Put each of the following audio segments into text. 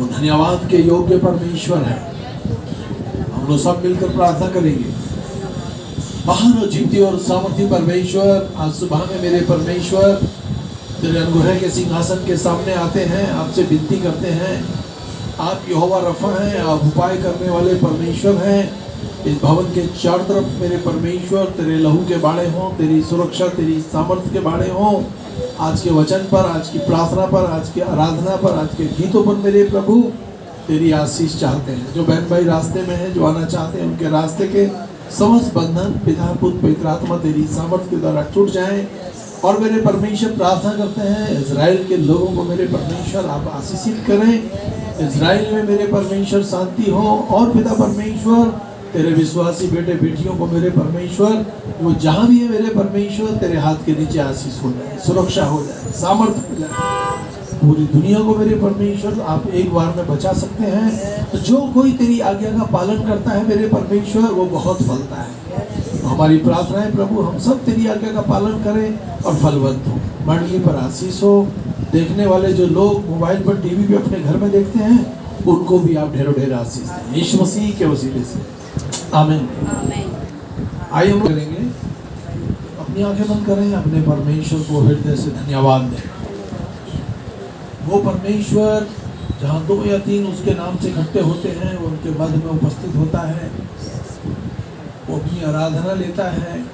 वो धन्यवाद के योग्य परमेश्वर है। हम लोग सब मिलकर प्रार्थना करेंगे। महान और जीवती और सामर्थी परमेश्वर, आज सुबह में मेरे परमेश्वर तेरे अनुग्रह के सिंहासन के सामने आते हैं, आपसे विनती करते हैं। आप यहोवा रफा हैं, आप उपाय करने वाले परमेश्वर हैं। इस भवन के चारों तरफ मेरे परमेश्वर तेरे लहू के बाड़े हों, तेरी सुरक्षा, तेरी सामर्थ्य के बाड़े हों। आज के वचन पर, आज की प्रार्थना पर, आज की आराधना पर, आज के गीतों पर मेरे प्रभु तेरी आशीष चाहते हैं। जो बहन भाई रास्ते में हैं, जो आना चाहते हैं, उनके रास्ते के समस्त बंधन पिता पुत्र पवित्र आत्मा तेरी सामर्थ्य के द्वारा टूट जाएं। और मेरे परमेश्वर प्रार्थना करते हैं, इजराइल के लोगों को मेरे परमेश्वर आप आशीषित करें। इजराइल में मेरे परमेश्वर शांति हो। और पिता परमेश्वर तेरे विश्वासी बेटे बेटियों को मेरे परमेश्वर, वो जहाँ भी है मेरे परमेश्वर, तेरे हाथ के नीचे आशीष हो जाए, सुरक्षा हो जाए, सामर्थ्य हो जाए। पूरी दुनिया को मेरे परमेश्वर आप एक बार में बचा सकते हैं। तो जो कोई तेरी आज्ञा का पालन करता है मेरे परमेश्वर, वो बहुत फलता है। तो हमारी प्रार्थना है प्रभु, हम सब तेरी आज्ञा का पालन करें और फलवंत हो। मंडली पर आशीष हो। देखने वाले जो लोग मोबाइल पर, टीवी पे अपने घर में देखते हैं, उनको भी आप ढेरों ढेर आशीष दें, यीशु मसीह के वसीले से। आमीन। आइए हम करेंगे, अपनी आंखें बंद करें, अपने परमेश्वर को हृदय से धन्यवाद दें। वो परमेश्वर जहाँ 2 या 3 उसके नाम से इकट्ठे होते हैं, वो उनके मध्य में उपस्थित होता है। वो अपनी आराधना लेता है।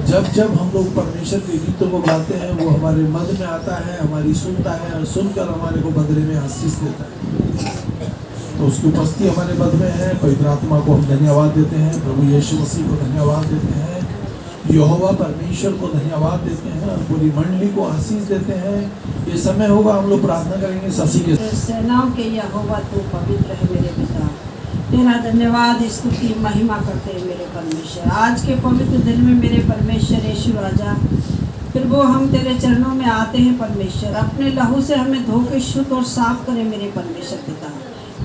जब जब हम लोग परमेश्वर के गीतों को गाते हैं, वो हमारे मध्य में आता है, हमारी सुनता है और सुनकर हमारे को बदले में आशीष देता है। तो उसकी उपस्थिति हमारे मध्य में है। पवित्र आत्मा को हम धन्यवाद देते हैं, प्रभु यीशु मसीह को धन्यवाद देते हैं, यहोवा परमेश्वर को धन्यवाद देते हैं और पूरी मंडली को आशीष देते हैं। ये समय होगा, हम लोग प्रार्थना करेंगे शशि के सेनाओं के यहोवा तू पवित्र है मेरे पिता। तेरा धन्यवाद, स्तुति, महिमा करते हैं मेरे परमेश्वर। आज के पवित्र दिन में मेरे परमेश्वर यीशु राजा, फिर वो हम तेरे चरणों में आते हैं परमेश्वर। अपने लहू से हमें धो के शुद्ध और साफ करें मेरे परमेश्वर पिता।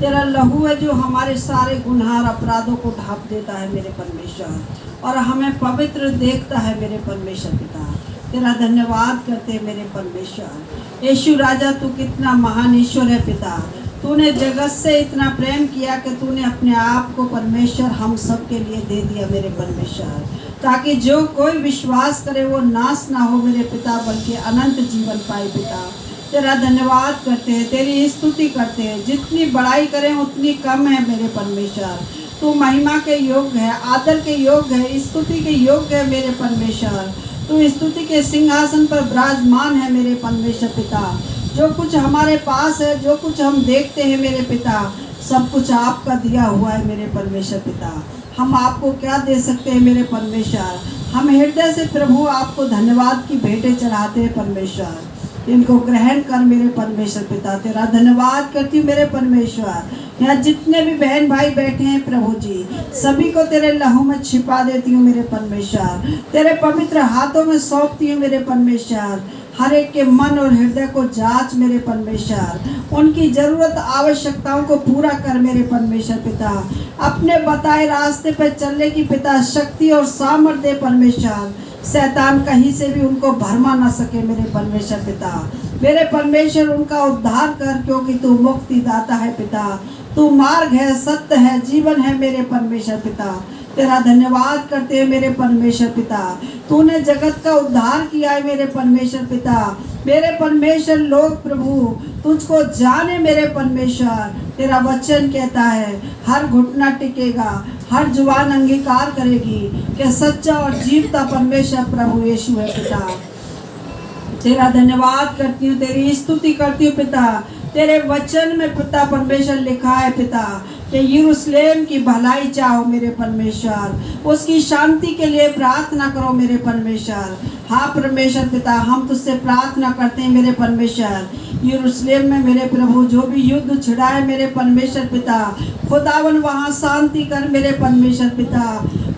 तेरा लहू है जो हमारे सारे गुनाह और अपराधों को ढाँप देता है मेरे परमेश्वर, और हमें पवित्र देखता है मेरे परमेश्वर पिता। तेरा धन्यवाद करते हैं मेरे परमेश्वर। यीशु राजा, तू कितना महान ईश्वर है पिता। तूने जगत से इतना प्रेम किया कि तूने अपने आप को परमेश्वर हम सब के लिए दे दिया मेरे परमेश्वर, ताकि जो कोई विश्वास करे वो नाश ना हो मेरे पिता, बल्कि अनंत जीवन पाए पिता। तेरा धन्यवाद करते हैं, तेरी स्तुति करते हैं। जितनी बड़ाई करें उतनी कम है मेरे परमेश्वर। तू महिमा के योग्य है, आदर के योग्य है, स्तुति के योग्य है मेरे परमेश्वर। तू स्तुति के सिंहासन पर विराजमान है मेरे परमेश्वर पिता। जो कुछ हमारे पास है, जो कुछ हम देखते हैं मेरे पिता, सब कुछ आपका दिया हुआ है मेरे परमेश्वर पिता। हम आपको क्या दे सकते हैं मेरे परमेश्वर। हम हृदय से प्रभु आपको धन्यवाद की भेंटें चढ़ाते हैं परमेश्वर। इनको ग्रहण कर मेरे परमेश्वर पिता। तेरा धन्यवाद करती हूँ मेरे परमेश्वर। यहाँ जितने भी बहन भाई बैठे हैं प्रभु जी, सभी को तेरे लहू में छिपा देती हूँ मेरे परमेश्वर। तेरे पवित्र हाथों में सौंपती हूँ मेरे परमेश्वर। हर एक के मन और हृदय को जांच मेरे परमेश्वर। उनकी ज़रूरत आवश्यकताओं को पूरा कर मेरे परमेश्वर पिता। अपने बताए रास्ते पर चलने की पिता शक्ति और सामर्थ्य दे परमेश्वर। शैतान कहीं से भी उनको भरमा ना सके मेरे परमेश्वर पिता। मेरे परमेश्वर उनका उद्धार कर, क्योंकि तू मुक्ति दाता है पिता। तू मार्ग है, सत्य है, जीवन है मेरे परमेश्वर पिता। तेरा धन्यवाद करते हैं मेरे परमेश्वर पिता। तूने जगत का उद्धार किया है मेरे परमेश्वर पिता। मेरे परमेश्वर लोग प्रभु तुझको जाने मेरे परमेश्वर। तेरा वचन कहता है हर घुटना टिकेगा, हर जुबान अंगीकार करेगी कि सच्चा और जीवता परमेश्वर प्रभु यीशु है पिता। तेरा धन्यवाद करती हूँ, तेरी स्तुति करती हूँ पिता। तेरे वचन में पिता परमेश्वर लिखा है पिता कि यरूशलेम की भलाई चाहो मेरे परमेश्वर, उसकी शांति के लिए प्रार्थना करो मेरे परमेश्वर। हाँ परमेश्वर पिता, हम तुझसे प्रार्थना करते हैं मेरे परमेश्वर। यरूशलेम में मेरे प्रभु जो भी युद्ध छिड़ाए मेरे परमेश्वर पिता, खुदावन वहाँ शांति कर मेरे परमेश्वर पिता।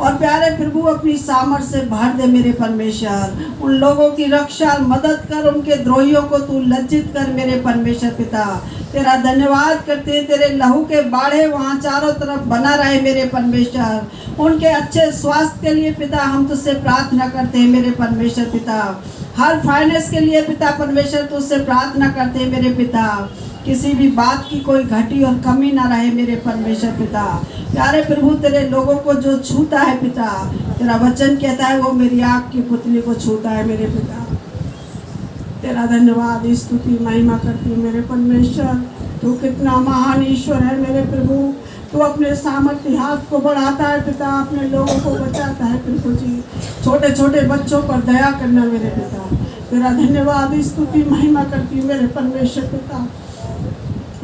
और प्यारे प्रभु अपनी सामर्थ से भर दे मेरे परमेश्वर। उन लोगों की रक्षा मदद कर, उनके द्रोहियों को तू लज्जित कर मेरे परमेश्वर पिता। तेरा धन्यवाद करते हैं, तेरे लहू के बाढ़े वहाँ चारों तरफ बना रहे मेरे परमेश्वर। उनके अच्छे स्वास्थ्य के लिए पिता हम तुझसे प्रार्थना करते हैं मेरे परमेश्वर पिता। हर फाइनेंस के लिए पिता परमेश्वर तुझसे प्रार्थना करते हैं मेरे पिता, किसी भी बात की कोई घटी और कमी ना रहे मेरे परमेश्वर पिता। प्यारे प्रभु, तेरे लोगों को जो छूता है पिता, तेरा वचन कहता है वो मेरी आँख की पुतली को छूता है मेरे पिता। तेरा धन्यवाद स्तुति महिमा करती हूँ मेरे परमेश्वर। तू कितना महान ईश्वर है मेरे प्रभु। तू अपने सामर्थ्य हाथ को बढ़ाता है पिता, अपने लोगों को बचाता है प्रभु जी। छोटे छोटे बच्चों पर दया करना मेरे पिता। तेरा धन्यवाद स्तुति महिमा करती हूँ मेरे परमेश्वर पिता।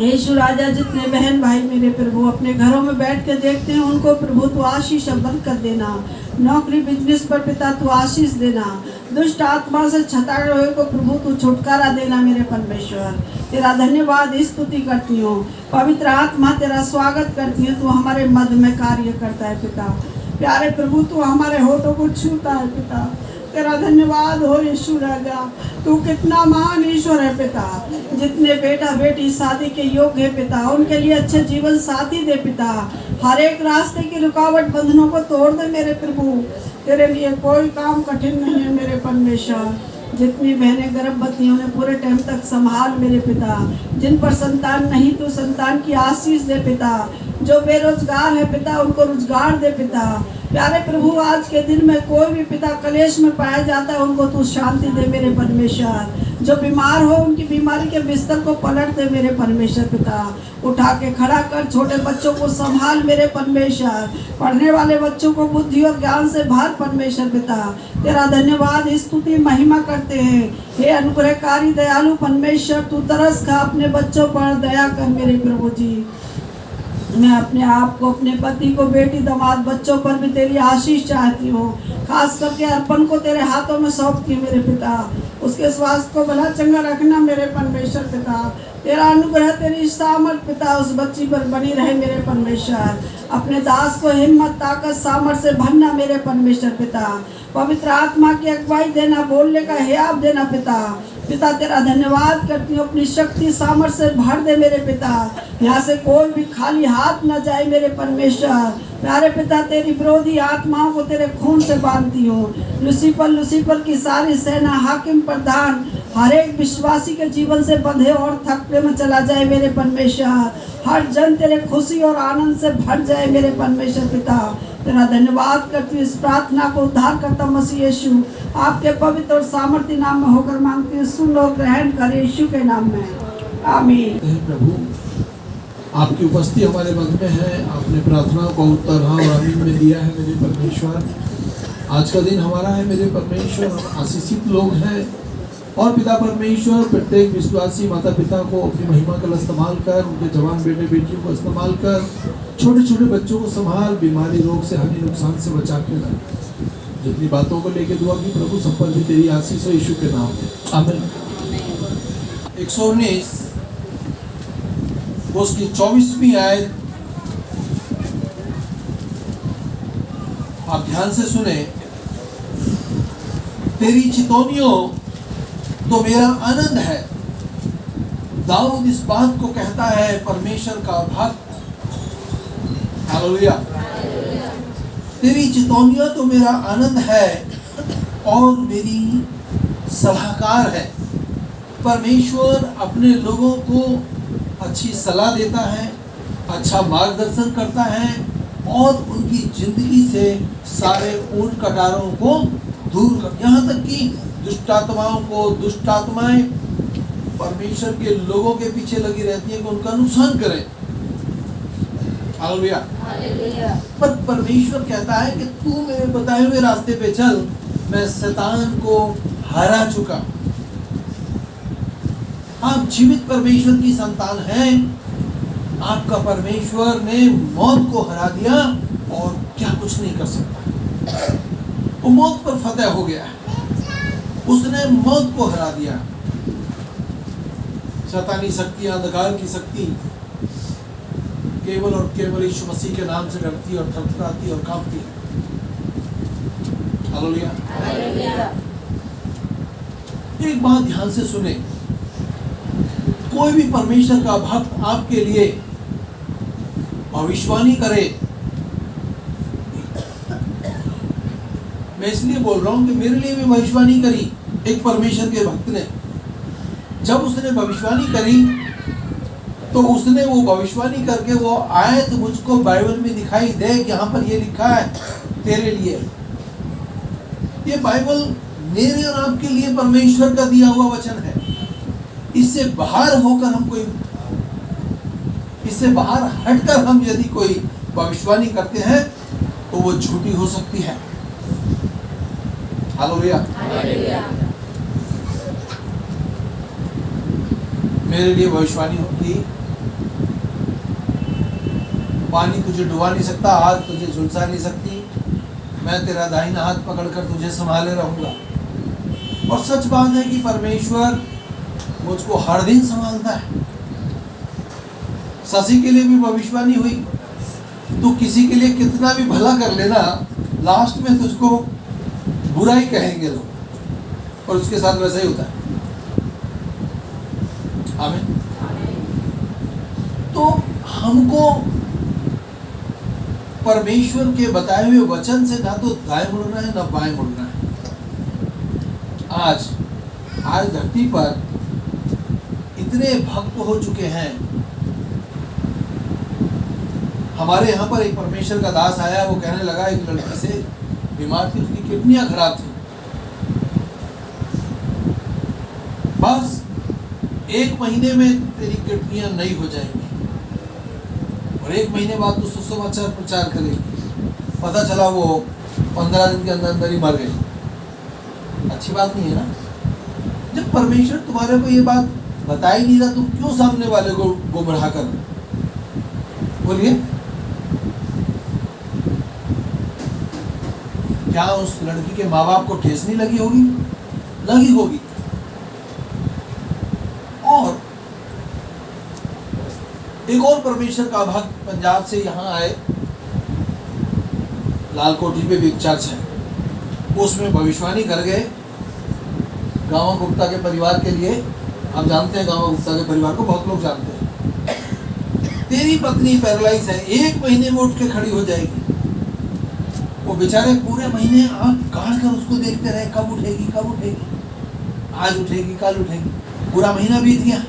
यीशु राजा, जितने बहन भाई मेरे प्रभु अपने घरों में बैठ के देखते हैं, उनको प्रभु तू आशीष और बरकत देना। नौकरी बिजनेस पर पिता तू आशीष देना। दुष्ट आत्मा से छताड़े हुए को प्रभु तू छुटकारा देना मेरे परमेश्वर। तेरा धन्यवाद स्तुति करती हूँ। पवित्र आत्मा तेरा स्वागत करती हूँ। तू हमारे मध्य में कार्य करता है पिता। प्यारे प्रभु, तू हमारे होठों को छूता है पिता। तेरा धन्यवाद हो यीशु राजा। तू कितना महान ईश्वर है पिता। जितने बेटा बेटी शादी के योग्य है पिता, उनके लिए अच्छे जीवन साथी दे पिता। हर एक रास्ते की रुकावट बंधनों को तोड़ दे मेरे प्रभु। तेरे लिए कोई काम कठिन नहीं है मेरे परमेश्वर। जितनी बहनें गर्भवती उन्हें पूरे टाइम तक संभाल मेरे पिता। जिन पर संतान नहीं, तो संतान की आशीष दे पिता। जो बेरोजगार है पिता, उनको रोजगार दे पिता। प्यारे प्रभु, आज के दिन में कोई भी पिता कलेश में पाया जाता है, उनको तू शांति दे मेरे परमेश्वर। जो बीमार हो, उनकी बीमारी के बिस्तर को पलट दे मेरे परमेश्वर पिता। उठा के खड़ा कर, छोटे बच्चों को संभाल मेरे परमेश्वर। पढ़ने वाले बच्चों को बुद्धि और ज्ञान से भर परमेश्वर पिता। तेरा धन्यवाद स्तुति महिमा करते हैं। हे अनुग्रहकारी दयालु परमेश्वर, तू तरस खा अपने बच्चों पर दया कर मेरे प्रभु जी। मैं अपने आप को, अपने पति को, बेटी दामाद बच्चों पर भी तेरी आशीष चाहती हूँ। खास करके अर्पण को तेरे हाथों में सौंपती हूँ मेरे पिता। उसके स्वास्थ्य को भला चंगा रखना मेरे परमेश्वर पिता। तेरा अनुग्रह, तेरी सामर्थ पिता उस बच्ची पर बनी रहे मेरे परमेश्वर। अपने दास को हिम्मत, ताकत, सामर्थ से भरना मेरे परमेश्वर पिता। पवित्र आत्मा की अगुवाई देना, बोलने का हियाव देना पिता। पिता तेरा धन्यवाद करती हूँ। अपनी शक्ति सामर्थ से भर दे मेरे पिता। यहाँ से कोई भी खाली हाथ न जाए मेरे परमेश्वर। प्यारे पिता, तेरी विरोधी आत्माओं को तेरे खून से बांधती हूँ। लूसीफर की सारी सेना, हाकिम, प्रधान, हर एक विश्वासी के जीवन से बंधे और थकने में चला जाए मेरे परमेश्वर। हर जन तेरे खुशी और आनंद से भर जाए मेरे परमेश्वर पिता। तेरा धन्यवाद करती हूँ। इस प्रार्थना को उद्धार करता मसीह यीशु आपके पवित्र और सामर्थ्य नाम में होकर मांगती हूँ। सुन लो, ग्रहण कर यीशु के नाम में, आमीन। प्रभु, आपकी उपस्थिति हमारे मध्य में है। आपने प्रार्थना को उत्तर हाँ और आमीन में दिया है मेरे परमेश्वर। आज का दिन हमारा है मेरे परमेश्वर। हम आशीषित लोग हैं। और पिता परमेश्वर, प्रत्येक विश्वासी माता पिता को अपनी महिमा का इस्तेमाल कर, उनके जवान बेटे बेटियों को इस्तेमाल कर, छोटे छोटे बच्चों को संभाल, बीमारी, रोग से, हानि, नुकसान से बचा के रख। जितनी बातों को लेके दुआ की प्रभु, सब पर भी तेरी आशीष हो यीशु के नाम में, आमीन। 119 उसकी 24वीं आयत आप ध्यान से सुने। तेरी चितौनियों तो मेरा आनंद है। दाऊद इस बात को कहता है, परमेश्वर का भक्त। हालेलुया। तेरी चितौनियां तो मेरा आनंद है और मेरी सलाहकार है। परमेश्वर अपने लोगों को अच्छी सलाह देता है, अच्छा मार्गदर्शन करता है और उनकी जिंदगी से सारे ऊन कटारों को दूर कर, यहाँ तक कि दुष्ट आत्माएं परमेश्वर के लोगों के पीछे लगी रहती हैं कि उनका नुकसान करें। हालेलुया। पर परमेश्वर कहता है कि तू मेरे बताए हुए रास्ते पे चल, मैं शैतान को हरा चुका। आप जीवित परमेश्वर की संतान हैं। आपका परमेश्वर ने मौत को हरा दिया और क्या कुछ नहीं कर सकता। वो मौत पर फतेह हो गया। उसने मौत को हरा दिया। शैतानी शक्ति, अंधकार की शक्ति केवल और केवल यीशु मसीह के नाम से डरती और थरथराती और कांपती है। हालेलुया। एक बात ध्यान से सुने, कोई भी परमेश्वर का भक्त आपके लिए भविष्यवाणी करे, मैं इसलिए बोल रहा हूं कि मेरे लिए भी भविष्यवाणी करी एक परमेश्वर के भक्त ने जब उसने भविष्यवाणी करी तो उसने वो भविष्यवाणी करके वो आयत मुझको बाइबल में दिखाई दे कि यहाँ पर ये लिखा है तेरे लिए। ये बाइबल मेरे और आपके लिए परमेश्वर का दिया हुआ वचन है। इससे बाहर होकर हम कोई, इससे बाहर हटकर हम यदि कोई भविष्यवाणी करते हैं तो वो झूठी हो सकती है। हालेलुया। मेरे लिए भविष्यवाणी होगी, पानी तुझे डुबा नहीं सकता, आग तुझे झुलसा नहीं सकती, मैं तेरा दाहिना हाथ पकड़कर तुझे संभाले रहूंगा। और सच बात है कि परमेश्वर मुझको हर दिन संभालता है। शशि के लिए भी भविष्यवाणी हुई, तू किसी के लिए कितना भी भला कर लेना, लास्ट में तुझको बुराई कहेंगे लोग, और उसके साथ वैसा ही होता है। आमीन। तो हमको परमेश्वर के बताए हुए वचन से ना तो दाएं मुड़ना है ना बाएं मुड़ना है। आज धरती पर इतने भक्त हो चुके हैं। हमारे यहाँ पर एक परमेश्वर का दास आया, वो कहने लगा एक लड़की से बीमार थी, उसकी किडनियां खराब थी, बस 1 महीने में तेरी किडनियां नई हो जाएंगी और 1 महीने बाद तो सुसमाचार प्रचार करेगी। पता चला वो 15 दिन के अंदर अंदर ही मर गई। अच्छी बात नहीं है ना? जब परमेश्वर तुम्हारे को ये बात बता ही नहीं रहा, तुम क्यों सामने वाले को गुमराह कर? बोलिए, क्या उस लड़की के माँ बाप को ठेस नहीं लगी होगी? लगी होगी। और एक और परमेश्वर का भक्त पंजाब से यहाँ आए, लाल कोठी पे भी एक चर्च है, उसमें भविष्यवाणी कर गए गांवा गुप्ता के परिवार के लिए। हम जानते हैं गांवा गुप्ता के परिवार को, बहुत लोग जानते हैं। तेरी पत्नी पैरालाइज है, 1 महीने में उठ के खड़ी हो जाएगी। वो बेचारे पूरे महीने आँख गाड़ कर उसको देखते रहे, कब उठेगी कब उठेगी, आज उठेगी कल उठेगी। पूरा महीना बीत गया,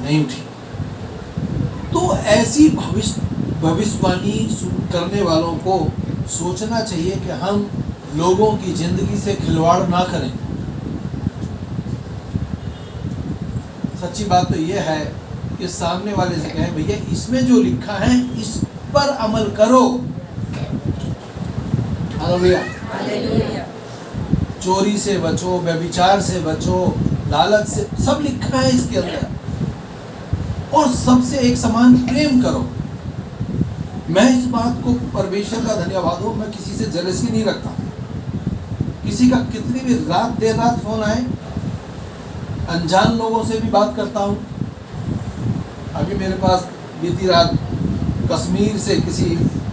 नहीं उठी। तो ऐसी भविष्यवाणी करने वालों को सोचना चाहिए कि हम लोगों की जिंदगी से खिलवाड़ ना करें। सच्ची बात तो यह है कि सामने वाले से कहें, भैया इसमें जो लिखा है इस पर अमल करो। हालेलुया। चोरी से बचो, व्यभिचार से बचो, लालच से, सब लिखा है इसके अंदर। और सबसे एक समान प्रेम करो। मैं इस बात को परमेश्वर का धन्यवाद हो, मैं किसी से जेलसी नहीं रखता। किसी का कितनी भी रात देर रात फोन आए, अनजान लोगों से भी बात करता हूँ। अभी मेरे पास बीती रात कश्मीर से किसी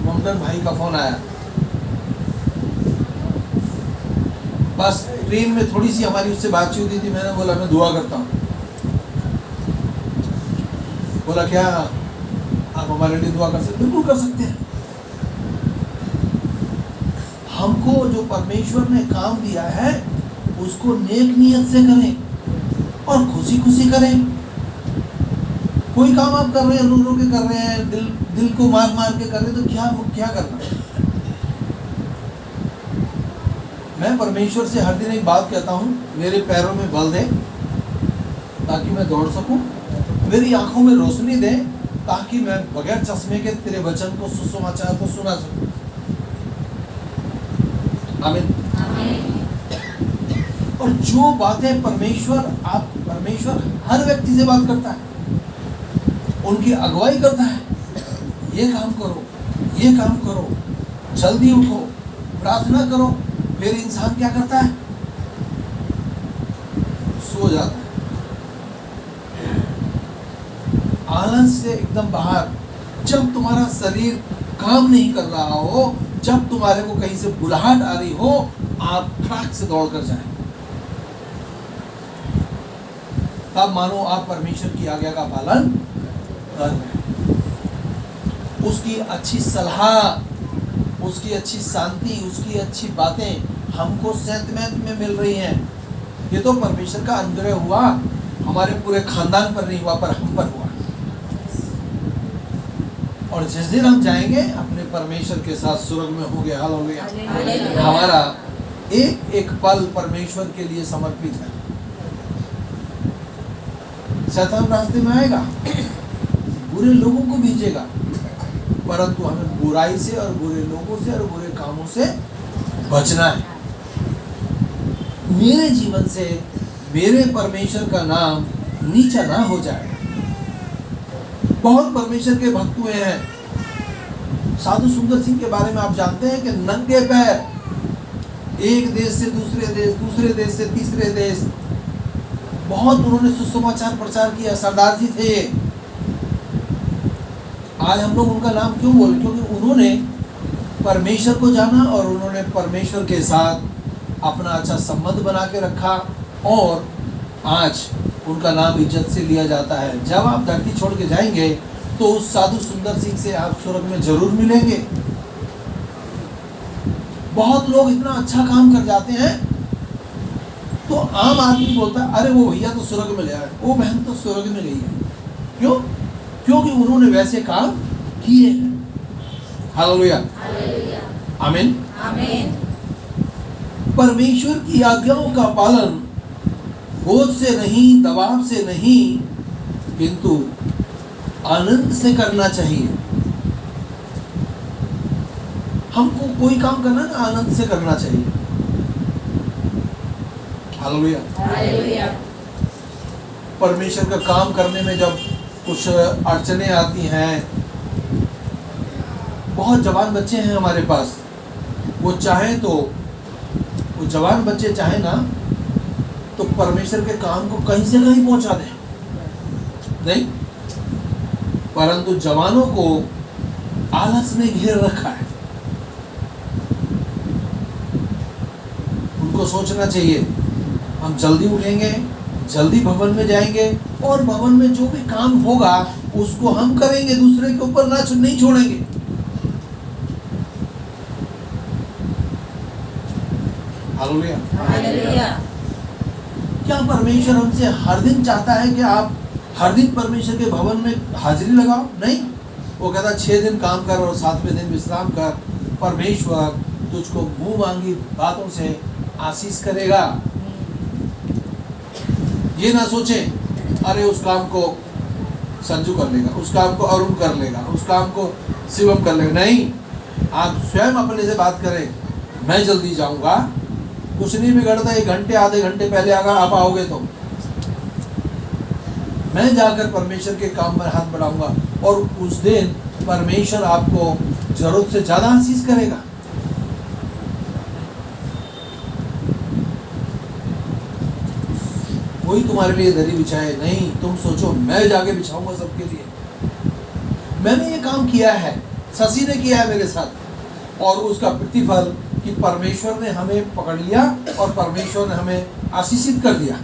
मुमकिन भाई का फोन आया। बस ट्रेन में थोड़ी सी हमारी उससे बातचीत हुई थी। मैंने बोला मैं दुआ करता हूँ। बोला क्या आप हमारे लिए दुआ कर सकते? बिल्कुल कर सकते हैं। हमको जो परमेश्वर ने काम दिया है उसको नेक नियत से करें और खुशी खुशी करें। कोई काम आप कर रहे हैं, रो रो के कर रहे हैं, दिल को मार मार के कर रहे हैं, तो क्या करना? मैं परमेश्वर से हर दिन एक बात कहता हूँ, मेरे पैरों में बल दे ताकि मैं दौड़ सकूं, मेरी आंखों में रोशनी दे ताकि मैं बगैर चश्मे के तेरे वचन को, सुसमाचार को सुना सकूं। आमीन। और जो बातें परमेश्वर हर व्यक्ति से बात करता है, उनकी अगुवाई करता है। ये काम करो, ये काम करो, जल्दी उठो, प्रार्थना करो। फिर इंसान क्या करता है? सो जाता है, आलस से एकदम बाहर। जब तुम्हारा शरीर काम नहीं कर रहा हो, जब तुम्हारे को कहीं से बुलाहट आ रही हो, आप फटाक से दौड़ कर जाएं। तब मानो आप परमेश्वर की आज्ञा का पालन कर रहे हैं। उसकी अच्छी सलाह, उसकी अच्छी शांति, उसकी अच्छी बातें हमको सेहतमंद में मिल रही हैं। ये तो परमेश्वर का अनुग्रह हुआ, हमारे पूरे खानदान पर नहीं हुआ, पर हम पर हुआ। और जिस दिन हम जाएंगे अपने परमेश्वर के साथ स्वर्ग में होंगे। हालेलुया। हमारा एक एक पल परमेश्वर के लिए समर्पित है। शैतान रास्ते में आएगा, बुरे लोगों को भेजेगा, परंतु हमें बुराई से और बुरे लोगों से और बुरे कामों से बचना है। मेरे जीवन से मेरे परमेश्वर का नाम नीचा ना हो जाए। बहुत परमेश्वर के भक्त हुए हैं। साधु सुंदर सिंह के बारे में आप जानते हैं कि नंगे पैर एक देश से दूसरे देश, दूसरे देश से तीसरे देश, बहुत उन्होंने सुसमाचार प्रचार किया। सरदार जी थे। आज हम लोग उनका नाम क्यों बोले? क्योंकि उन्होंने परमेश्वर को जाना और उन्होंने परमेश्वर के साथ अपना अच्छा संबंध बना के रखा, और आज उनका नाम इज्जत से लिया जाता है। जब आप धरती छोड़ के जाएंगे तो उस साधु सुंदर सिंह से आप स्वर्ग में जरूर मिलेंगे। बहुत लोग इतना अच्छा काम कर जाते हैं तो आम आदमी बोलता है अरे वो भैया तो स्वर्ग में गया है, वो बहन तो स्वर्ग में गई है। क्यों? क्योंकि उन्होंने वैसे काम किए हैं। हालेलुया, आमीन। परमेश्वर की आज्ञाओं का पालन बोझ से नहीं, दबाव से नहीं, किंतु आनंद से करना चाहिए। हमको कोई काम करना ना आनंद से करना चाहिए। हालेलुया। परमेश्वर का काम करने में जब कुछ अड़चने आती हैं, बहुत जवान बच्चे हैं हमारे पास, वो चाहें तो, वो जवान बच्चे चाहे ना तो परमेश्वर के काम को कहीं से कहीं पहुंचा दें, नहीं, परंतु जवानों को आलस ने घेर रखा है। उनको सोचना चाहिए हम जल्दी उठेंगे, जल्दी भवन में जाएंगे, और भवन में जो भी काम होगा उसको हम करेंगे, दूसरे के ऊपर नहीं छोड़ेंगे। हालेलुया। क्या परमेश्वर हमसे हर दिन चाहता है कि आप हर दिन परमेश्वर के भवन में हाजिरी लगाओ? नहीं, वो कहता 6 दिन काम कर और 7वें दिन विश्राम कर। परमेश्वर तुझको मुंह मांगी बातों से आशीष करेगा। ये ना सोचे अरे उस काम को संजू कर लेगा, उस काम को अरुण कर लेगा, उस काम को शिवम कर लेगा। नहीं, आप स्वयं अपने से बात करें, मैं जल्दी जाऊंगा, कुछ नहीं बिगड़ता, 1 घंटे आधे घंटे पहले अगर आप आओगे तो मैं जाकर परमेश्वर के काम में हाथ बढ़ाऊंगा, और उस दिन परमेश्वर आपको जरूरत से ज्यादा आशीष करेगा। कोई तुम्हारे लिए दरी बिछाए नहीं, तुम सोचो मैं जाके बिछाऊंगा सबके लिए। मैंने ये काम किया है, शशि ने किया है मेरे साथ, और उसका प्रतिफल कि परमेश्वर ने हमें पकड़ लिया और परमेश्वर ने हमें आशीषित कर दिया।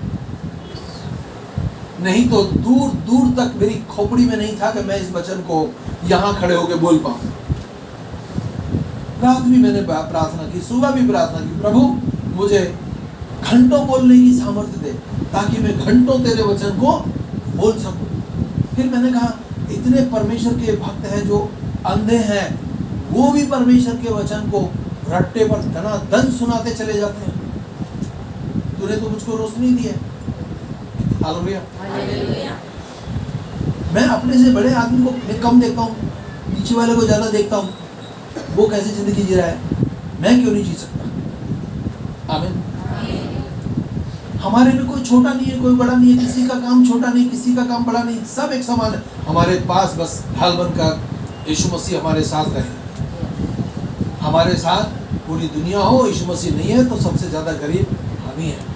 नहीं तो दूर दूर तक मेरी खोपड़ी में नहीं था कि मैं इस वचन को यहाँ खड़े होकर बोल पाऊं। रात भी मैंने प्रार्थना की, सुबह भी प्रार्थना की, प्रभु मुझे घंटों बोलने की सामर्थ्य दे ताकि मैं घंटों तेरे वचन को बोल सकूं। फिर मैंने कहा इतने परमेश्वर के भक्त हैं जो अंधे हैं, वो भी परमेश्वर के वचन को रट्टे पर दन सुनाते चले जाते हैं। तूने तो मुझको रोशनी दी है। हालेलुया। मैं अपने से बड़े आदमी को मैं कम देखता हूँ, पीछे वाले को ज्यादा देखता हूँ। वो कैसे जिंदगी जी रहा है, मैं क्यों नहीं जी सकता? आमीन। हमारे में कोई छोटा नहीं है, कोई बड़ा नहीं है, किसी का काम छोटा नहीं, किसी का काम बड़ा नहीं, सब एक समान है। हमारे पास बस ढाल बनकर यीशु मसीह हमारे साथ रहे। हमारे साथ पूरी दुनिया हो, यीशु मसीह नहीं है तो सबसे ज्यादा गरीब हम ही हैं।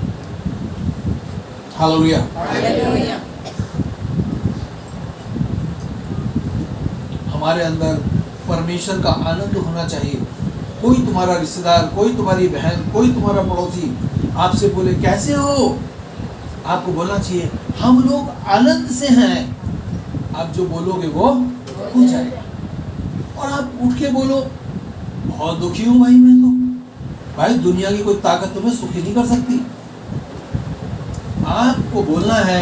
हालेलुया। हमारे अंदर परमेश्वर का आनंद होना चाहिए। कोई तुम्हारा रिश्तेदार, कोई तुम्हारी बहन, कोई तुम्हारा पड़ोसी आपसे बोले कैसे हो, आपको बोलना चाहिए हम लोग आनंद से हैं। आप जो बोलोगे वो हो जाएगा। और आप उठ के बोलो बहुत दुखी हूं भाई मैं तो, भाई दुनिया की कोई ताकत तुम्हें सुखी नहीं कर सकती। आपको बोलना है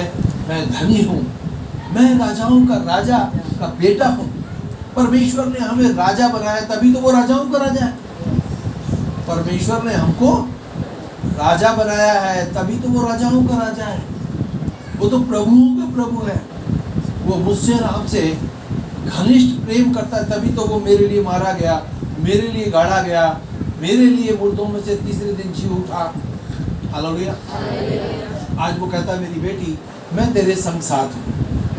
मैं धनी हूं, मैं राजाओं का राजा का बेटा हूं। परमेश्वर ने हमें राजा बनाया, तभी तो वो राजाओं का राजा है। परमेश्वर ने हमको राजा बनाया है, तभी तो वो राजाओं का राजा है। वो तो प्रभुओं का प्रभु है। वो मुझसे और आपसे घनिष्ठ प्रेम करता है, तभी तो वो मेरे लिए मारा गया, मेरे लिए गाड़ा गया, मेरे लिए मुर्दों में से तीसरे दिन जी उठा। हालेलुया। आज वो कहता है मेरी बेटी मैं तेरे संग साथ हूँ,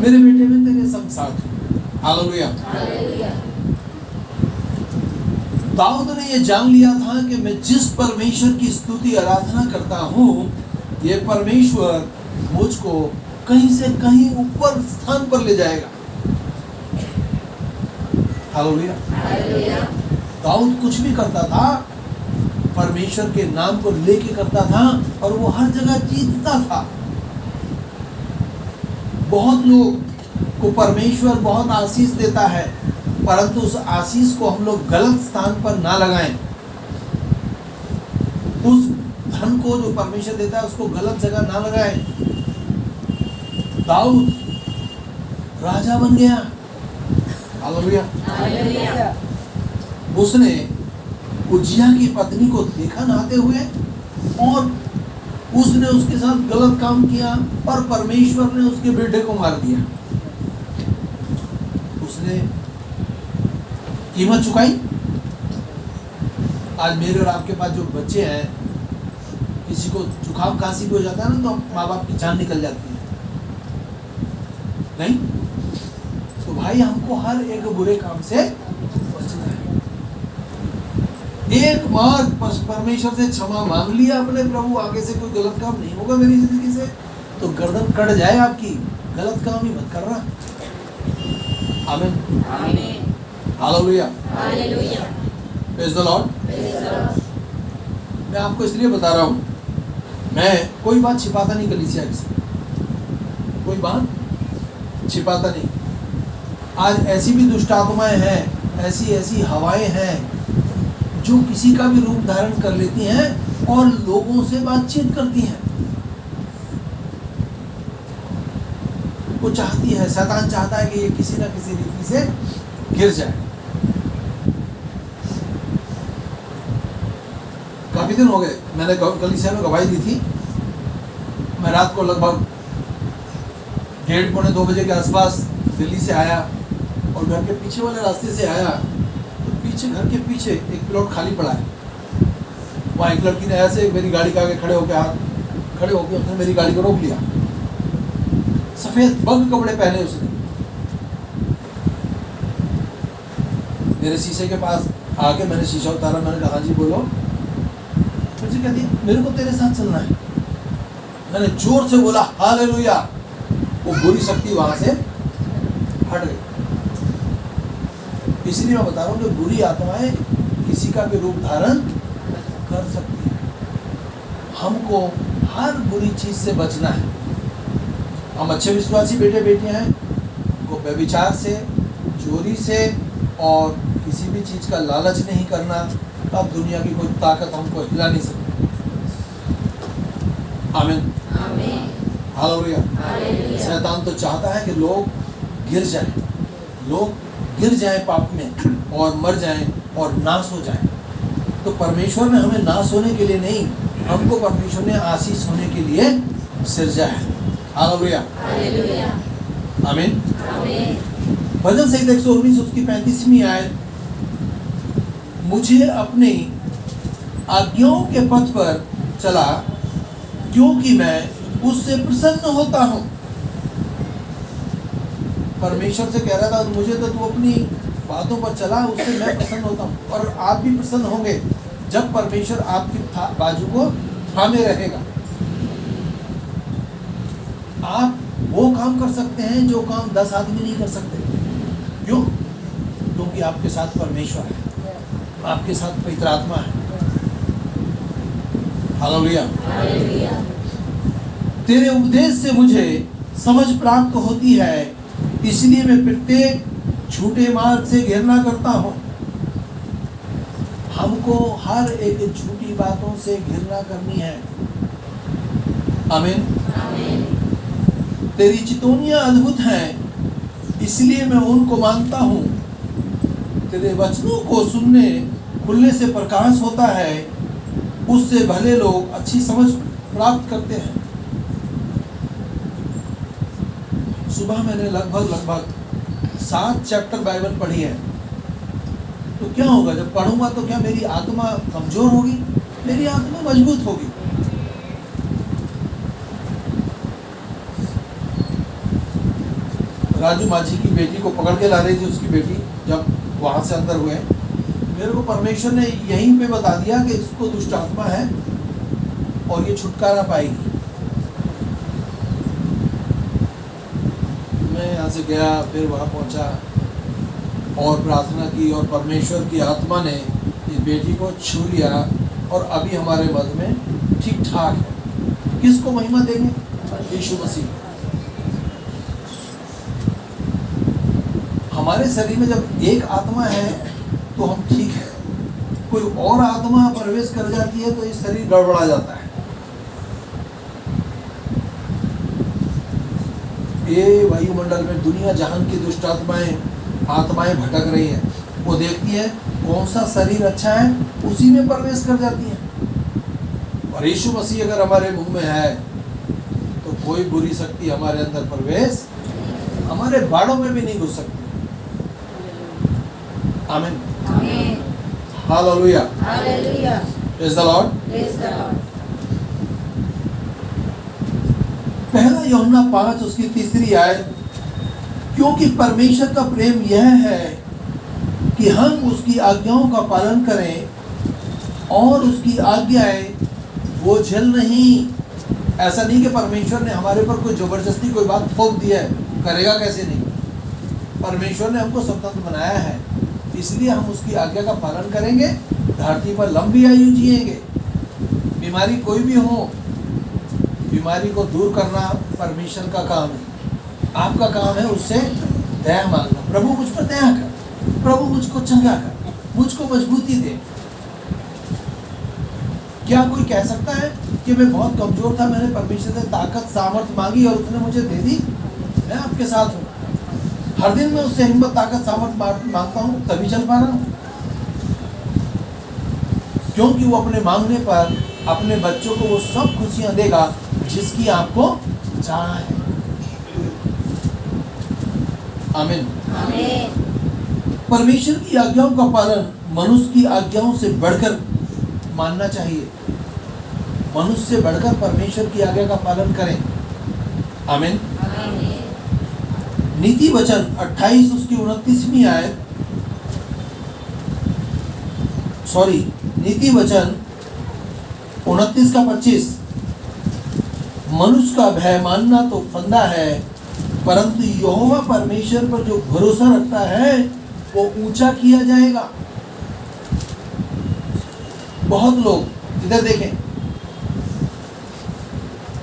मेरे बेटे में तेरे संग साथ हूँ। हालेलुया। दाऊद ने ये जान लिया था कि मैं जिस परमेश्वर की स्तुति आराधना करता हूँ, ये परमेश्वर मुझको कहीं से कहीं ऊपर स्थान पर ले जाएगा। हालेलुया। दाऊद कुछ भी करता था परमेश्वर के नाम को लेके करता था और वो हर जगह जीतता था। बहुत लोग को परमेश्वर बहुत आशीष देता है, परंतु उस आशीष को हम लोग गलत स्थान पर ना लगाएं। उस धन को जो परमेश्वर देता है उसको गलत जगह ना लगाएं। दाऊद राजा बन गया। हालेलुया। उसने उज्जिया की पत्नी को देखा नहाते हुए और उसने उसके साथ गलत काम किया और परमेश्वर ने उसके बेटे को मार दिया। उसने कीमत चुकाई। आज मेरे और आपके पास जो बच्चे हैं, किसी को जुकाम खांसी भी हो जाता है ना, तो माँ बाप की जान निकल जाती है नहीं? तो भाई हमको हर एक बुरे काम से बचना है। एक बार परमेश्वर से क्षमा मांग लिया अपने प्रभु, आगे से कोई गलत काम नहीं होगा मेरी जिंदगी से, तो गर्दन कट जाए आपकी। गलत काम ही मत करना। आमीन। हालेलुया। Praise the Lord. मैं आपको इसलिए बता रहा हूँ, मैं कोई बात छिपाता नहीं कलीसिया से, कोई बात छिपाता नहीं। आज ऐसी भी दुष्ट आत्माएं हैं, ऐसी ऐसी हवाएं हैं जो किसी का भी रूप धारण कर लेती हैं और लोगों से बातचीत करती हैं। वो चाहती है, शैतान चाहता है कि ये किसी ना किसी रीति से गिर जाए। काफी दिन हो गए, मैंने कलीसिया में गवाही दी थी। मैं रात को लगभग 1:30 2 बजे के आसपास दिल्ली से आया और घर के पीछे वाले रास्ते से आया तो पीछे, घर के पीछे एक प्लॉट खाली पड़ा है। वहाँ एक लड़की ने ऐसे मेरी गाड़ी के आगे खड़े होकर उसने मेरी गाड़ी को रोक लिया। सफेद बग कपड़े पहने उसने, मेरे शीशे के पास आके मैंने शीशा उतारा, मैंने कहा जी बोलो। मुझे कहती मेरे को तेरे साथ चलना है। मैंने जोर से बोला हालेलुया। वो बुरी शक्ति वहां से हट गई। इसलिए मैं बता रहा हूँ कि बुरी आत्माएं किसी का भी रूप धारण कर सकती है। हमको हर बुरी चीज से बचना है। हम अच्छे विश्वासी बेटे बेटियां हैं, हमको व्यभिचार से, चोरी से और किसी भी चीज का लालच नहीं करना। तब दुनिया की कोई ताकत हमको हिला नहीं सकती। आमीन। हालेलुया। शैतान तो चाहता है कि लोग गिर जाएं पाप में और मर जाएं और नाश हो जाएं। तो परमेश्वर ने हमें नाश होने के लिए नहीं, हमको परमेश्वर ने आशीष होने के लिए सिरजा है। हालेलुया। आमीन। भजन संहिता 119 उसकी 35वीं आयत, मुझे अपनी आज्ञाओं के पथ पर चला क्योंकि मैं उससे प्रसन्न होता हूँ। परमेश्वर से कह रहा था मुझे तो तू अपनी बातों पर चला, उससे मैं प्रसन्न होता हूँ। और आप भी प्रसन्न होंगे जब परमेश्वर आपकी बाजू को थामे रहेगा। आप वो काम कर सकते हैं जो काम 10 आदमी नहीं कर सकते। क्यों? क्योंकि आपके साथ परमेश्वर है, आपके साथ पवित्र आत्मा है। हालेलुया। तेरे उपदेश से मुझे समझ प्राप्त होती है, इसलिए मैं प्रत्येक झूठे मार्ग से घृणा करता हूँ। हमको हर एक झूठी बातों से घृणा करनी है। आमीन। तेरी चितौनियां अद्भुत हैं, इसलिए मैं उनको मानता हूँ। तेरे वचनों को सुनने खुलने से प्रकाश होता है, उससे भले लोग अच्छी समझ प्राप्त करते हैं। सुबह मैंने लगभग 7 चैप्टर बाइबल पढ़ी है। तो क्या होगा जब पढ़ूंगा? तो क्या मेरी आत्मा कमजोर होगी? मेरी आत्मा मजबूत होगी। राजू माझी की बेटी को पकड़ के ला रही थी, उसकी बेटी जब वहां से अंदर हुए, मेरे को परमेश्वर ने यहीं पे बता दिया कि इसको दुष्ट आत्मा है और ये छुटकारा पाएगी। मैं यहाँ से गया, फिर वहाँ पहुँचा और प्रार्थना की और परमेश्वर की आत्मा ने इस बेटी को छू लिया और अभी हमारे मध्य में ठीक ठाक है। किसको महिमा देंगे? यीशु मसीह। हमारे शरीर में जब एक आत्मा है तो हम ठीक है, कोई और आत्मा प्रवेश कर जाती है तो ये शरीर गड़बड़ा जाता है। ये वायुमंडल में दुनिया जहान की दुष्ट आत्माएं भटक रही हैं, वो देखती है कौन सा शरीर अच्छा है, उसी में प्रवेश कर जाती है। और यीशु मसीह अगर हमारे मुंह में है तो कोई बुरी शक्ति हमारे अंदर प्रवेश, हमारे बाड़ों में भी नहीं घुस सकती। आमीन। हालेलुया। Praise the Lord. पहला यूहन्ना 5 उसकी 3 आयत, क्योंकि परमेश्वर का प्रेम यह है कि हम उसकी आज्ञाओं का पालन करें और उसकी आज्ञाएं वो झल नहीं। ऐसा नहीं कि परमेश्वर ने हमारे पर कोई जबरदस्ती कोई बात थोप दी है, करेगा कैसे नहीं। परमेश्वर ने हमको स्वतंत्र बनाया है, इसलिए हम उसकी आज्ञा का पालन करेंगे, धरती पर लंबी आयु जिएंगे। बीमारी कोई भी हो, बीमारी को दूर करना परमेश्वर का काम है। आपका काम है उससे दया मांगना। प्रभु मुझ पर दया कर, प्रभु मुझको चंगा कर, मुझको मजबूती दे। क्या कोई कह सकता है कि मैं बहुत कमजोर था, मैंने परमेश्वर से ताकत सामर्थ मांगी और उसने मुझे दे दी? मैं आपके साथ हूँ, हर दिन मैं उससे हिम्मत ताकत सामर्थ मांगता हूँ, तभी चल पा रहा हूँ। क्योंकि वो अपने मांगने पर अपने बच्चों को वो सब खुशियां देगा जिसकी आपको चाह है। आमीन। परमेश्वर की आज्ञाओं का पालन मनुष्य की आज्ञाओं से बढ़कर मानना चाहिए। मनुष्य से बढ़कर परमेश्वर की आज्ञा का पालन करें। आमीन। नीति वचन 28 उसकी 29वीं आयत, नीति वचन 29 का 25, मनुष्य का भय मानना तो फंदा है, परंतु यहोवा परमेश्वर पर जो भरोसा रखता है वो ऊंचा किया जाएगा। बहुत लोग, इधर देखें,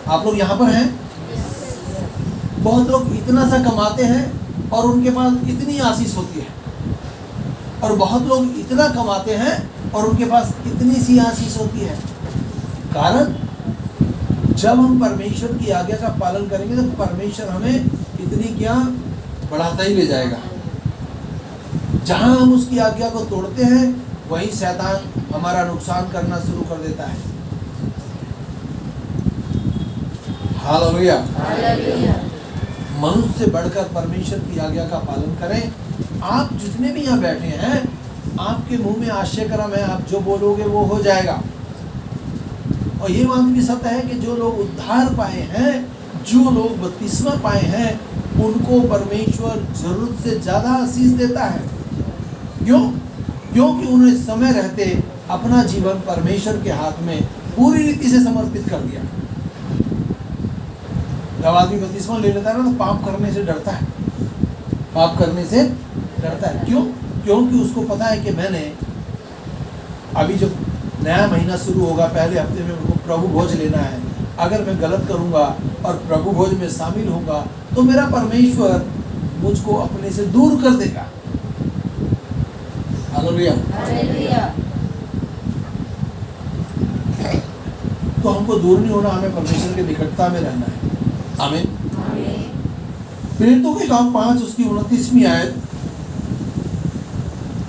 आप लोग यहां पर हैं, बहुत लोग इतना सा कमाते हैं और उनके पास इतनी आशीष होती है, और बहुत लोग इतना कमाते हैं और उनके पास इतनी सी आशीष होती है। कारण, जब हम परमेश्वर की आज्ञा का पालन करेंगे तो परमेश्वर हमें इतनी क्या बढ़ाता ही ले जाएगा। जहां हम उसकी आज्ञा को तोड़ते हैं वहीं शैतान हमारा नुकसान करना शुरू कर देता है। हालेलुया। मनुष्य से बढ़कर परमेश्वर की आज्ञा का पालन करें। आप जितने भी यहाँ बैठे हैं, आपके मुंह में आश्चर्यक्रम है, आप जो बोलोगे वो हो जाएगा। और ये बात भी सत्य है कि जो लोग उद्धार पाए हैं, जो लोग बपतिस्मा पाए हैं, उनको परमेश्वर जरूरत से ज्यादा आशीष देता है। क्यों? क्योंकि उन्हें समय रहते अपना जीवन परमेश्वर के हाथ में पूरी रीति से समर्पित कर दिया। जब आदमी बपतिस्मा ले लेता है ना तो पाप करने से डरता है, पाप करने से डरता है। क्यों? क्योंकि उसको पता है कि मैंने अभी जो नया महीना शुरू होगा, पहले हफ्ते में उनको प्रभु भोज लेना है। अगर मैं गलत करूंगा और प्रभु भोज में शामिल होगा तो मेरा परमेश्वर मुझको अपने से दूर कर देगा। हालेलुया। परंतु हमको दूर नहीं होना, हमें परमेश्वर के निकटता में रहना है। आमीन। प्रेरितों के काम 5 उसकी 29वीं आयत,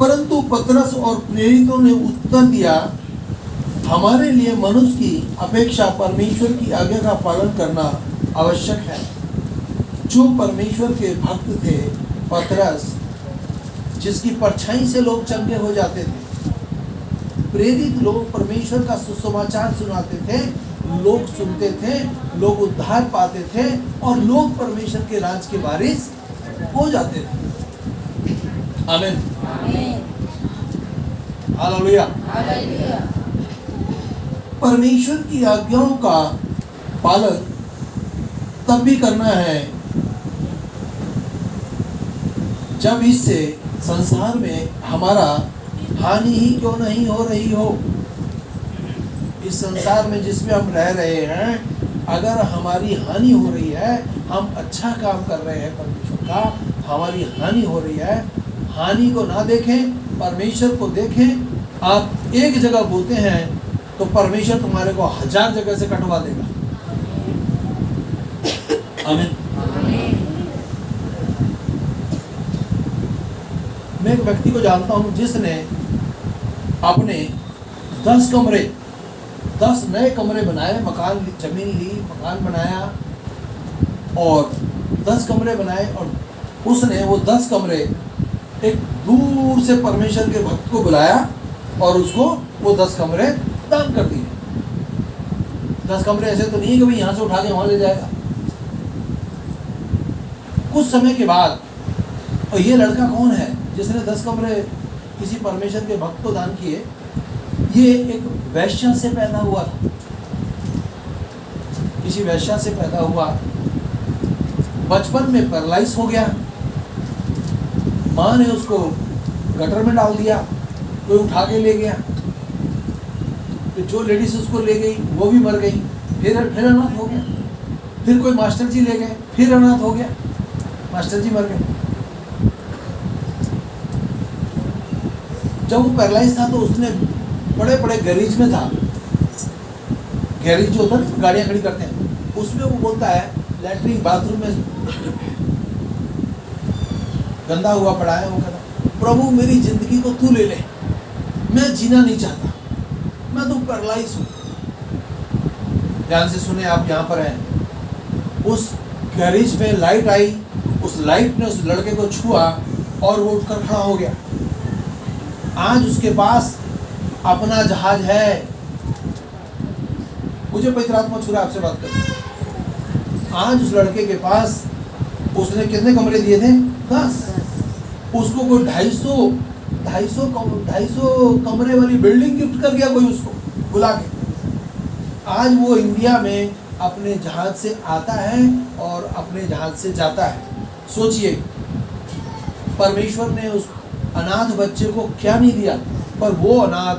परंतु पतरस और प्रेरितों ने उत्तर दिया, हमारे लिए मनुष्य की अपेक्षा परमेश्वर की आज्ञा का पालन करना आवश्यक है। जो परमेश्वर के भक्त थे, पतरस जिसकी परछाई से लोग चंगे हो जाते थे, प्रेरित लोग परमेश्वर का सुसमाचार सुनाते थे, लोग सुनते थे, लोग उद्धार पाते थे और लोग परमेश्वर के राज के वारिस हो जाते थे। आमीन। हालेलुया। परमेश्वर की आज्ञाओं का पालन तब भी करना है जब इससे संसार में हमारा हानि ही क्यों नहीं हो रही हो। इस संसार में जिसमें हम रह रहे हैं, अगर हमारी हानि हो रही है, हम अच्छा काम कर रहे हैं परमेश्वर का, हमारी हानि हो रही है, हानि को ना देखें, परमेश्वर को देखें। आप एक जगह बोते हैं तो परमेश्वर तुम्हारे को 1000 जगह से कटवा देगा। आमीन। मैं एक व्यक्ति को जानता हूं जिसने अपने 10 कमरे, 10 नए कमरे बनाए, मकान, जमीन ली, मकान बनाया और 10 कमरे बनाए, और उसने वो 10 कमरे एक दूर से परमेश्वर के भक्त को बुलाया और उसको वो 10 कमरे दान कर दिए। 10 कमरे ऐसे तो नहीं है कि भाई यहाँ से उठा के वहाँ ले जाएगा। कुछ समय के बाद, और ये लड़का कौन है जिसने 10 कमरे किसी परमेश्वर के भक्त को दान किए? ये एक वैश्या से पैदा हुआ था, किसी वैश्या से पैदा हुआ, बचपन में पैरालाइज हो गया, माँ ने उसको गटर में डाल दिया, कोई उठा के ले गया, फिर जो लेडीज उसको ले गई वो भी मर गई, फिर अनाथ हो गया, फिर कोई मास्टर जी ले गए, फिर अनाथ हो गया, मास्टर जी मर गए। जब वो पैरालाइज था तो उसने बड़े बड़े गैरेज में था, गैरेज जो होता है ना गाड़ियाँ खड़ी करते हैं, उसमें वो बोलता है लैट्रिन बाथरूम में गंदा हुआ पड़ा है, वो कहता प्रभु मेरी जिंदगी को तू ले ले, मैं जीना नहीं चाहता, मैं तो पैरालाइज हूँ। ध्यान से सुने, आप यहाँ पर हैं। उस गैरेज में लाइट आई, उस लाइट ने उस लड़के को छुआ और वो उठकर खड़ा हो गया। आज उसके पास अपना जहाज है। मुझे पवित्र आत्मा छू रहा है आपसे बात कर। आज उस लड़के के पास, उसने कितने कमरे दिए थे? 10। उसको कोई 250 कमरे वाली बिल्डिंग गिफ्ट कर गया कोई उसको बुला के। आज वो इंडिया में अपने जहाज से आता है और अपने जहाज से जाता है। सोचिए, परमेश्वर ने उस अनाथ बच्चे को क्या नहीं दिया, पर वो अनाथ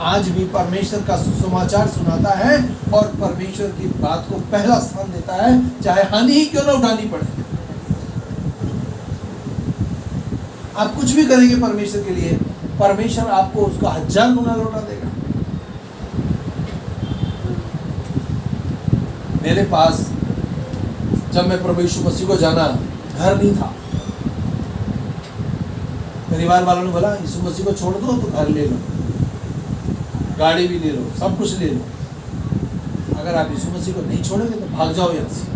आज भी परमेश्वर का सुसमाचार सुनाता है और परमेश्वर की बात को पहला स्थान देता है, चाहे हानि ही क्यों ना उठानी पड़े। आप कुछ भी करेंगे परमेश्वर के लिए, परमेश्वर आपको उसका 1000 गुना लौटा देगा। मेरे पास जब मैं प्रभु यीशु मसीह को जाना, घर नहीं था। परिवार वालों ने बोला यीशु मसीह को छोड़ दो तो घर ले लो, गाड़ी भी ले लो, सब कुछ ले लो, अगर आप यीशु मसीह को नहीं छोड़ोगे तो भाग जाओ यहाँ से।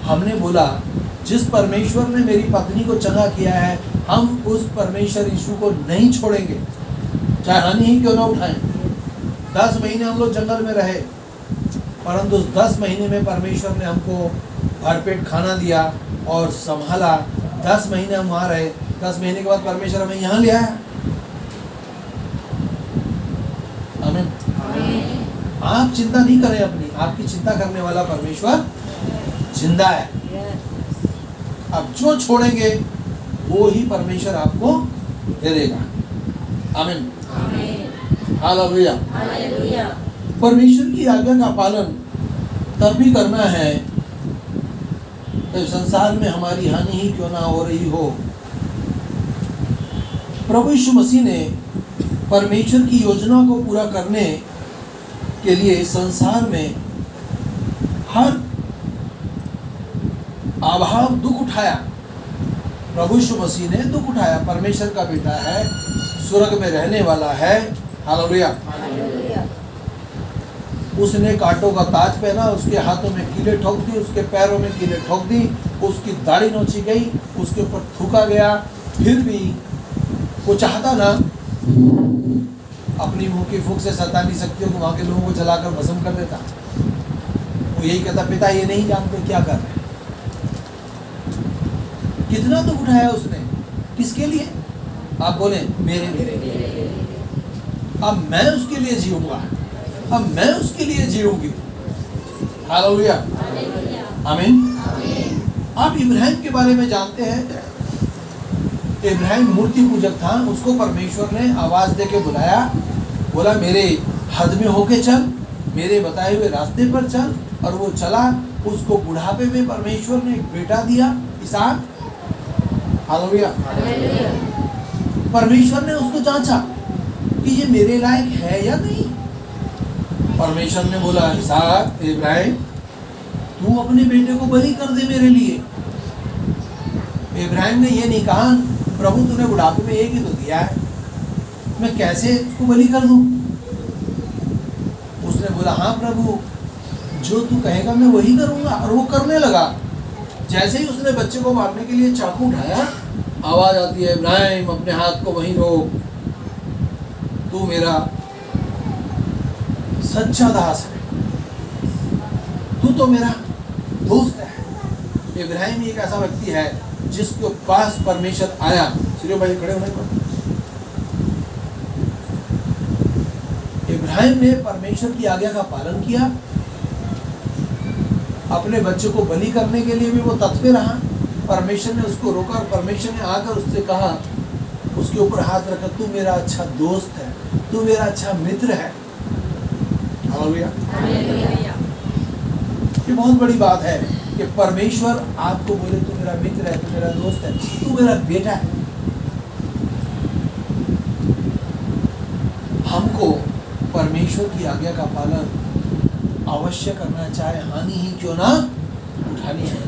हमने बोला जिस परमेश्वर ने मेरी पत्नी को चंगा किया है, हम उस परमेश्वर यीशु को नहीं छोड़ेंगे, चाहे हानि ही क्यों ना उठाएं। 10 महीने हम लोग जंगल में रहे, परंतु उस 10 महीने में परमेश्वर ने हमको भरपेट खाना दिया और संभाला। 10 महीने हम वहाँ रहे। 10 महीने के बाद परमेश्वर हमें यहाँ ले आया। आमीन। आप चिंता नहीं करें अपनी, आपकी चिंता करने वाला परमेश्वर जिंदा है। आप जो छोड़ेंगे वो ही परमेश्वर आपको दे देगा। आमीन। हालेलुया। परमेश्वर की आज्ञा का पालन तब भी करना है जब संसार में हमारी हानि ही क्यों ना हो रही हो। प्रभु यीशु मसीह ने परमेश्वर की योजना को पूरा करने के लिए संसार में हर अभाव दुख उठाया। प्रभु यीशु मसीह ने दुख उठाया। परमेश्वर का बेटा है, स्वर्ग में रहने वाला है। हालेलुया। उसने कांटों का ताज पहना, उसके हाथों में कीले ठोक दी, उसके पैरों में कीले ठोक दी, उसकी दाढ़ी नोची गई, उसके ऊपर थूका गया। फिर भी वो चाहता ना अपनी मुंह की फूंक से शैतानी शक्तियों को वहां के लोगों को जलाकर भस्म कर देता। वो यही कहता, पिता ये नहीं जानते क्या कर रहे हैं। कितना दुख उठाया उसने, किसके लिए? आप बोले मेरे लिए। अब मैं उसके लिए जीऊंगा, अब मैं उसके लिए जीऊंगी। हालेलुया, आमीन। आप इब्राहिम के बारे में जानते हैं, इब्राहिम मूर्ति पूजक था। उसको परमेश्वर ने आवाज दे के बुलाया, बोला मेरे हद में होके चल, मेरे बताए हुए रास्ते पर चल। और वो चला। उसको बुढ़ापे में परमेश्वर ने एक बेटा दिया, इसहाक। हालेलुया। परमेश्वर ने उसको जांचा कि ये मेरे लायक है या नहीं। परमेश्वर ने बोला, इसहाक, इब्राहिम तू अपने बेटे को बलि कर दे मेरे लिए। इब्राहिम ने ये नहीं कहा, प्रभु तूने बुढ़ापे में एक ही तो दिया है, मैं कैसे इसको बलि कर दूं। उसने बोला, हाँ प्रभु, जो तू कहेगा मैं वही करूंगा। और वो करने लगा। जैसे ही उसने बच्चे को मारने के लिए चाकू उठाया, आवाज आती है, इब्राहिम अपने हाथ को वहीं रोक, तू मेरा सच्चा दास है, तू तो मेरा दोस्त है। इब्राहिम एक ऐसा व्यक्ति है जिसके पास परमेश्वर आया। सिर्फ भाई खड़े होने पर इब्राहिम ने परमेश्वर की आज्ञा का पालन किया। अपने बच्चे को बलि करने के लिए भी वो तत्पर रहा। परमेश्वर ने उसको रोका और परमेश्वर ने आकर उससे कहा, उसके ऊपर हाथ रखा, तू मेरा अच्छा दोस्त है, तू मेरा अच्छा मित्र है। हालेलुया। ये बहुत बड़ी बात है कि परमेश्वर आपको बोले तू मेरा मित्र है, तू मेरा दोस्त है, तू मेरा बेटा है। हमको परमेश्वर की आज्ञा का पालन अवश्य करना, चाहे हानि ही क्यों ना उठानी है।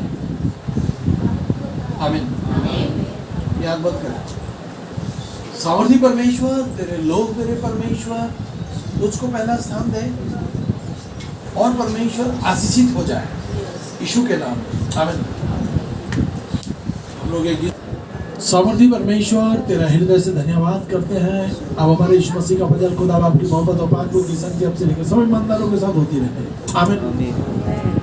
आमीन। याद मत करें। सामर्थी परमेश्वर, तेरे लोग मेरे परमेश्वर तुझको पहला स्थान दे और परमेश्वर आशीषित हो जाए यीशु के नाम में। आमीन। हम लोग एक गीत, सामर्थी परमेश्वर तेरा हृदय से धन्यवाद करते हैं। अब हमारे यीशु मसीह का भजन खुदा आपकी मोहब्बत और पाक रूह की संगति आपसे लेकर सभी ईमानदारों के साथ होती रहे। आमीन।